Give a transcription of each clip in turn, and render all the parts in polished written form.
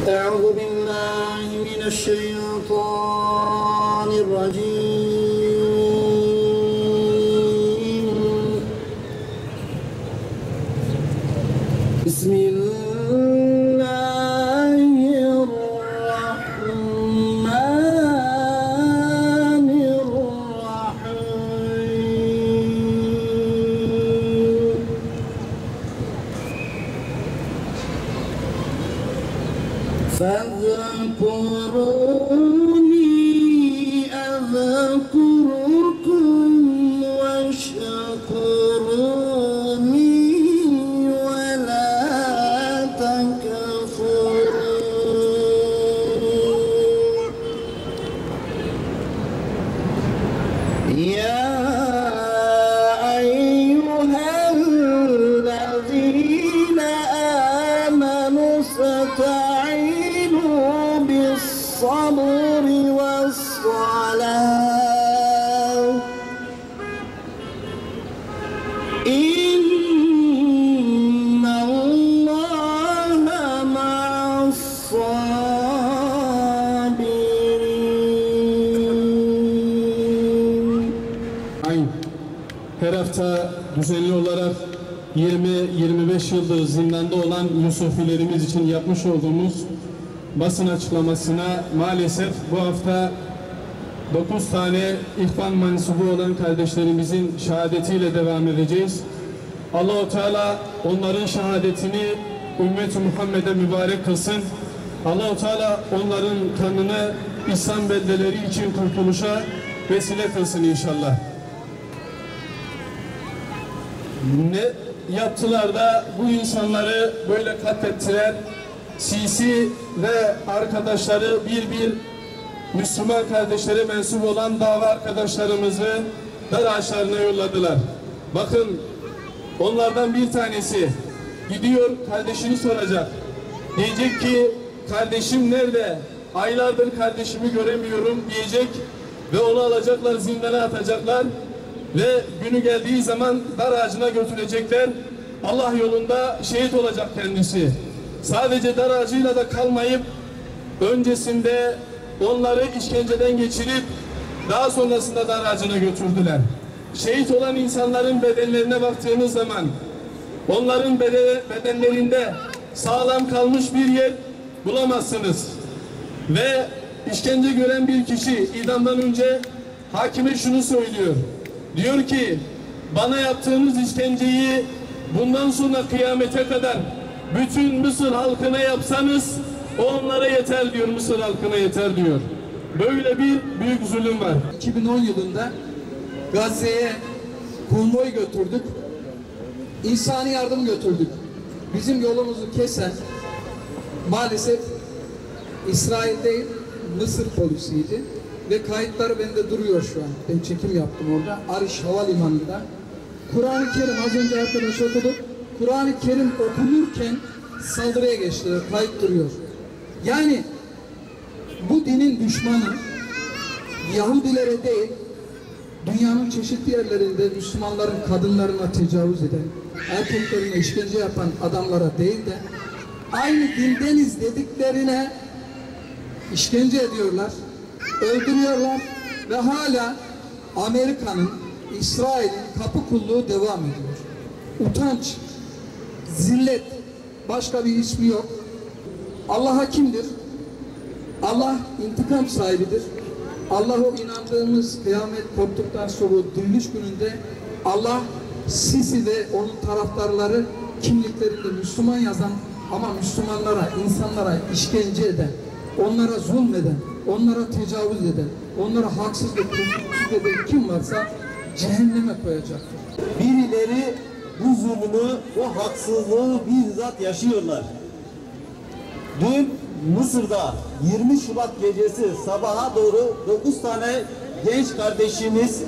أعوذ بالله من الشيطان الرجيم بسم الله الرحمن الرحيم فاذكروني أذكركم واشكروني ولا تكفرون يا أيها الذين آمنوا استعينوا بالصبر والصلاة إن الله مع الصابرين. Her hafta düzenli olarak 20-25 yıldır zindanda olan Yusufilerimiz için yapmış olduğumuz basın açıklamasına maalesef bu hafta 9 tane ihvan mensubu olan kardeşlerimizin şehadetiyle devam edeceğiz. Allah-u Teala onların şehadetini ümmet-i Muhammed'e mübarek kılsın. Allah-u Teala onların kanını İslam beldeleri için kurtuluşa vesile kılsın inşallah. Ne yaptılar da bu insanları böyle katlettiler? Sisi ve arkadaşları bir Müslüman kardeşlere mensup olan dava arkadaşlarımızı dar ağaçlarına yolladılar. Bakın, onlardan bir tanesi gidiyor, kardeşini soracak. Diyecek ki kardeşim nerede? Aylardır kardeşimi göremiyorum diyecek ve onu alacaklar, zindana atacaklar ve günü geldiği zaman dar ağacına götürecekler. Allah yolunda şehit olacak kendisi. Sadece dar ağacıyla da kalmayıp öncesinde onları işkenceden geçirip daha sonrasında dar ağacına götürdüler. Şehit olan insanların bedenlerine baktığınız zaman onların bedenlerinde sağlam kalmış bir yer bulamazsınız. Ve işkence gören bir kişi idamdan önce hakime şunu söylüyor. Diyor ki bana yaptığınız işkenceyi bundan sonra kıyamete kadar bütün Mısır halkına yapsanız onlara yeter diyor, Mısır halkına yeter diyor. Böyle bir büyük zulüm var. 2010 yılında Gazze'ye konvoy götürdük. İnsani yardım götürdük. Bizim yolumuzu kesen maalesef İsrail değil, Mısır polisiydi. Ve kayıtları bende duruyor şu an. Ben çekim yaptım orada. Ariş Havalimanı'nda. Kur'an-ı Kerim az önce arkadaş okudu. Kur'an-ı Kerim okunurken saldırıya geçtiler. Kayıt duruyor. Yani bu dinin düşmanı Yahudilere değil, dünyanın çeşitli yerlerinde Müslümanların kadınlarına tecavüz eden, erkeklerine işkence yapan adamlara değil de aynı dindeniz dediklerine işkence ediyorlar, öldürüyorlar ve hala Amerika'nın, İsrail'in kapı kulluğu devam ediyor. Utanç, zillet, başka bir ismi yok. Allah hakimdir. Allah intikam sahibidir. Allah o inandığımız kıyamet koptuktan sonra diriliş gününde Allah Sisi ve onun taraftarları kimliklerinde Müslüman yazan ama Müslümanlara, insanlara işkence eden, onlara zulmeden, onlara tecavüz eden, onlara haksız ve hukuksuz eden kim varsa cehenneme koyacaktır. Birileri bu zulmü, bu haksızlığı bizzat yaşıyorlar. Dün Mısır'da 20 Şubat gecesi sabaha doğru 9 tane genç kardeşimiz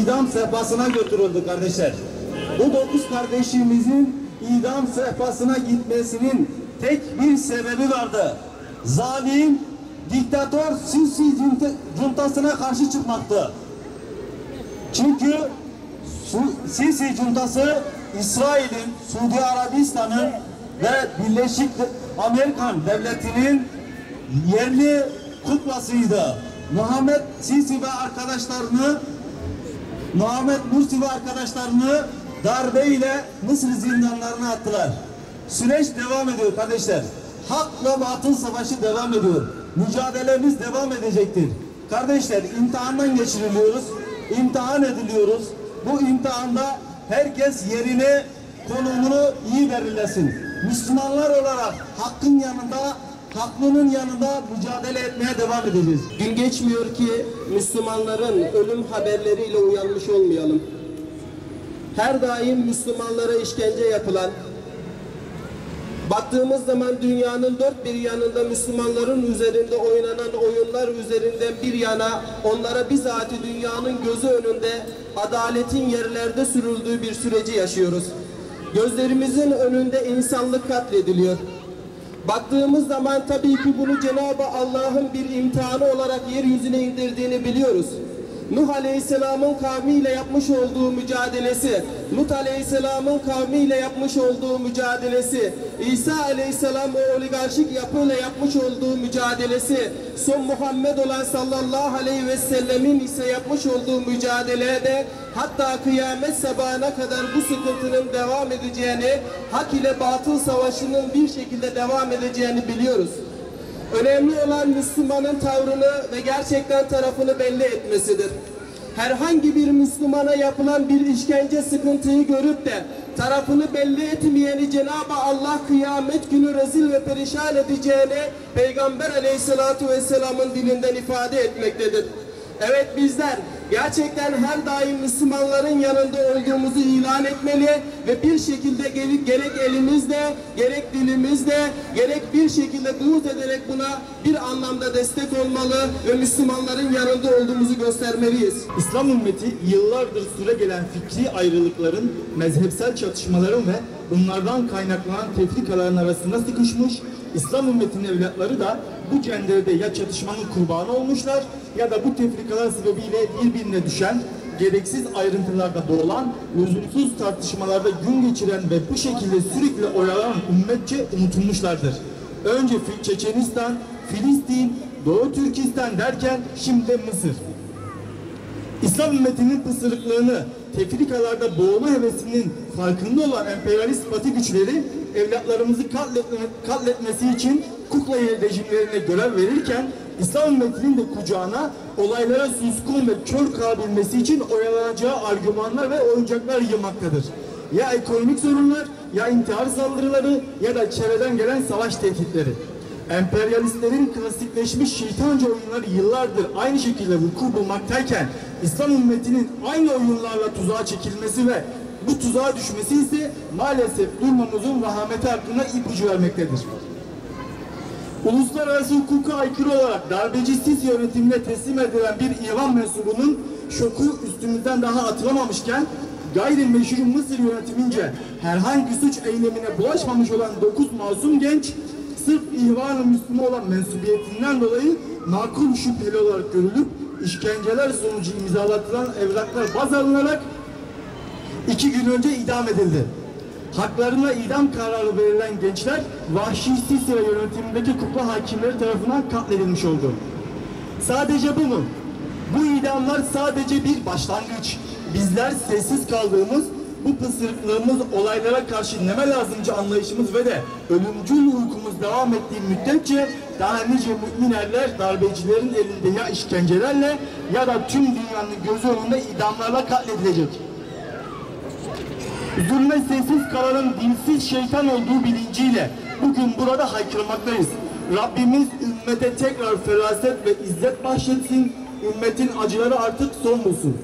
idam sehpasına götürüldü kardeşler. Bu 9 kardeşimizin idam sehpasına gitmesinin tek bir sebebi vardı. Zalim, diktatör Sisi cuntasına karşı çıkmaktı. Çünkü Sisi cuntası İsrail'in, Suudi Arabistan'ın ve Birleşik Amerikan Devleti'nin yerli kuklasıydı. Muhammed Mursi ve arkadaşlarını darbeyle Mısır zindanlarına attılar. Süreç devam ediyor kardeşler. Hakla batıl savaşı devam ediyor. Mücadelemiz devam edecektir. Kardeşler, imtihandan geçiriliyoruz. İmtihan ediliyoruz. Bu imtihanda herkes yerine, konumunu iyi belirlesin. Müslümanlar olarak hakkın yanında, haklının yanında mücadele etmeye devam edeceğiz. Gün geçmiyor ki Müslümanların ölüm haberleriyle uyanmış olmayalım. Her daim Müslümanlara işkence yapılan, baktığımız zaman dünyanın dört bir yanında Müslümanların üzerinde oynanan oyunlar üzerinden bir yana onlara bizatihi dünyanın gözü önünde adaletin yerlerde sürüldüğü bir süreci yaşıyoruz. Gözlerimizin önünde insanlık katlediliyor. Baktığımız zaman tabii ki bunu Cenab-ı Allah'ın bir imtihanı olarak yeryüzüne indirdiğini biliyoruz. Nuh Aleyhisselam'ın kavmiyle yapmış olduğu mücadelesi, Lut Aleyhisselam'ın kavmiyle yapmış olduğu mücadelesi, İsa Aleyhisselam o oligarşik yapıyla yapmış olduğu mücadelesi, son Muhammed olan sallallahu aleyhi ve sellemin ise yapmış olduğu mücadelede hatta kıyamet sabahına kadar bu sıkıntının devam edeceğini, hak ile batıl savaşının bir şekilde devam edeceğini biliyoruz. Önemli olan Müslümanın tavrını ve gerçekten tarafını belli etmesidir. Herhangi bir Müslümana yapılan bir işkence sıkıntıyı görüp de tarafını belli etmeyeni Cenab-ı Allah kıyamet günü rezil ve perişan edeceğini Peygamber Aleyhisselatü Vesselam'ın dilinden ifade etmektedir. Evet, bizler gerçekten her daim Müslümanların yanında olduğumuzu ilan etmeli ve bir şekilde gerek elimizle, gerek dilimizle, gerek bir şekilde buğz ederek buna bir anlamda destek olmalı ve Müslümanların yanında olduğumuzu göstermeliyiz. İslam ümmeti yıllardır süregelen fikri ayrılıkların, mezhepsel çatışmaların ve bunlardan kaynaklanan tefrikaların arasında sıkışmış, İslam ümmetinin evlatları da bu cenderede ya çatışmanın kurbanı olmuşlar ya da bu tefrikalar sebebiyle birbirine düşen, gereksiz ayrıntılarda boğulan, lüzumsuz tartışmalarda gün geçiren ve bu şekilde sürekli oyalanan ümmetçe unutulmuşlardır. Önce Çeçenistan, Filistin, Doğu Türkistan derken şimdi de Mısır. İslam ümmetinin pısırıklığını, tefrikalarda boğulma hevesinin farkında olan emperyalist batı güçleri evlatlarımızı katletmesi için kukla rejimlerine görev verirken İslam ümmetinin de kucağına olaylara suskun ve kör kalabilmesi için oyalanacağı argümanlar ve oyuncaklar yığmaktadır. Ya ekonomik sorunlar, ya intihar saldırıları ya da çevreden gelen savaş tehditleri. Emperyalistlerin klasikleşmiş şeytanca oyunları yıllardır aynı şekilde vuku bulmaktayken İslam ümmetinin aynı oyunlarla tuzağa çekilmesi ve bu tuzağa düşmesi ise maalesef durmamızın vahameti hakkında ipucu vermektedir. Uluslararası hukuka aykırı olarak darbeci Sisi yönetimine teslim edilen bir İran mensubunun şoku üstümüzden daha atılamamışken gayrimeşru Mısır yönetimince herhangi suç eylemine bulaşmamış olan 9 masum genç sırf İhvan-ı Müslüman olan mensubiyetinden dolayı makul şüpheli olarak görülüp işkenceler sonucu imzalatılan evraklar baz alınarak 2 gün önce idam edildi. Haklarına idam kararı verilen gençler vahşi Sisi yönetimindeki kukla hakimleri tarafından katledilmiş oldu. Sadece bu mu? Bu idamlar sadece bir başlangıç. Bizler sessiz kaldığımız, bu pısırıklığımız olaylara karşı neme lazımcı anlayışımız ve de ölümcül uykumuz devam ettiği müddetçe daha nice mümin erler darbecilerin elinde ya işkencelerle ya da tüm dünyanın gözü önünde idamlarla katledilecek. Zulme sessiz kalanın dinsiz şeytan olduğu bilinciyle bugün burada haykırmaktayız. Rabbimiz ümmete tekrar feraset ve izzet bahşetsin, ümmetin acıları artık son bulsun.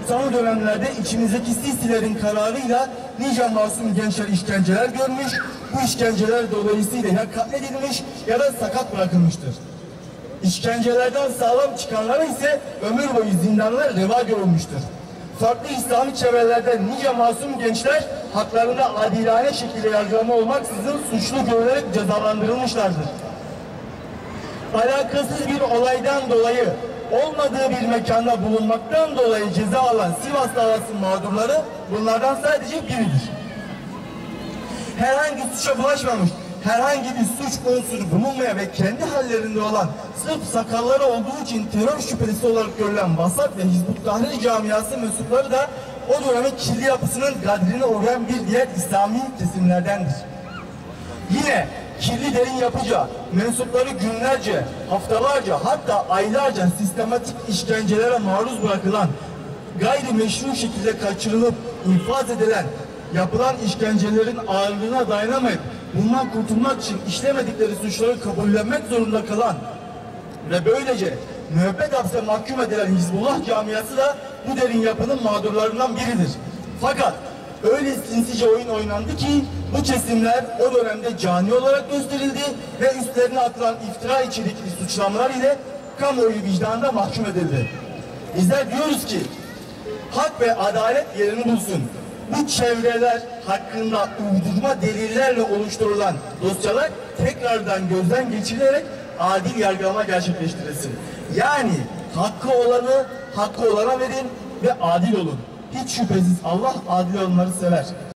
90'lı dönemlerde içimizdeki Sisilerin kararıyla nice masum gençler işkenceler görmüş, bu işkenceler dolayısıyla ya katledilmiş ya da sakat bırakılmıştır. İşkencelerden sağlam çıkanlara ise ömür boyu zindanlar reva görülmüştür. Farklı İslami çevrelerde nice masum gençler haklarında adilane şekilde yargılama olmaksızın suçlu görülerek cezalandırılmışlardır. Alakasız bir olaydan dolayı olmadığı bir mekanda bulunmaktan dolayı ceza alan Sivas davası mağdurları bunlardan sadece biridir. Herhangi suça bulaşmamış, herhangi bir suç unsuru bulunmayan ve kendi hallerinde olan sırf sakalları olduğu için terör şüphelisi olarak görülen Vasat ve Hizbut Tahrir camiası mensupları da o dönemin kirli yapısının kadrine uğrayan bir diğer İslami kesimlerdendir. Yine kirli derin yapıca mensupları günlerce, haftalarca hatta aylarca sistematik işkencelere maruz bırakılan, gayrimeşru şekilde kaçırılıp infaz edilen, yapılan işkencelerin ağırlığına dayanamayıp bundan kurtulmak için işlemedikleri suçları kabullenmek zorunda kalan ve böylece müebbet hapse mahkum edilen Hizbullah camiası da bu derin yapının mağdurlarından biridir. Fakat öyle sinsice oyun oynandı ki bu kesimler o dönemde cani olarak gösterildi ve üstlerine atılan iftira içerikli suçlamalar ile kamuoyu vicdanında mahkum edildi. Bizler diyoruz ki hak ve adalet yerini bulsun. Bu çevreler hakkında uydurma delillerle oluşturulan dosyalar tekrardan gözden geçirilerek adil yargılama gerçekleştirilsin. Yani hakkı olanı hakkı olana verin ve adil olun. Hiç şüphesiz Allah adil olanları sever.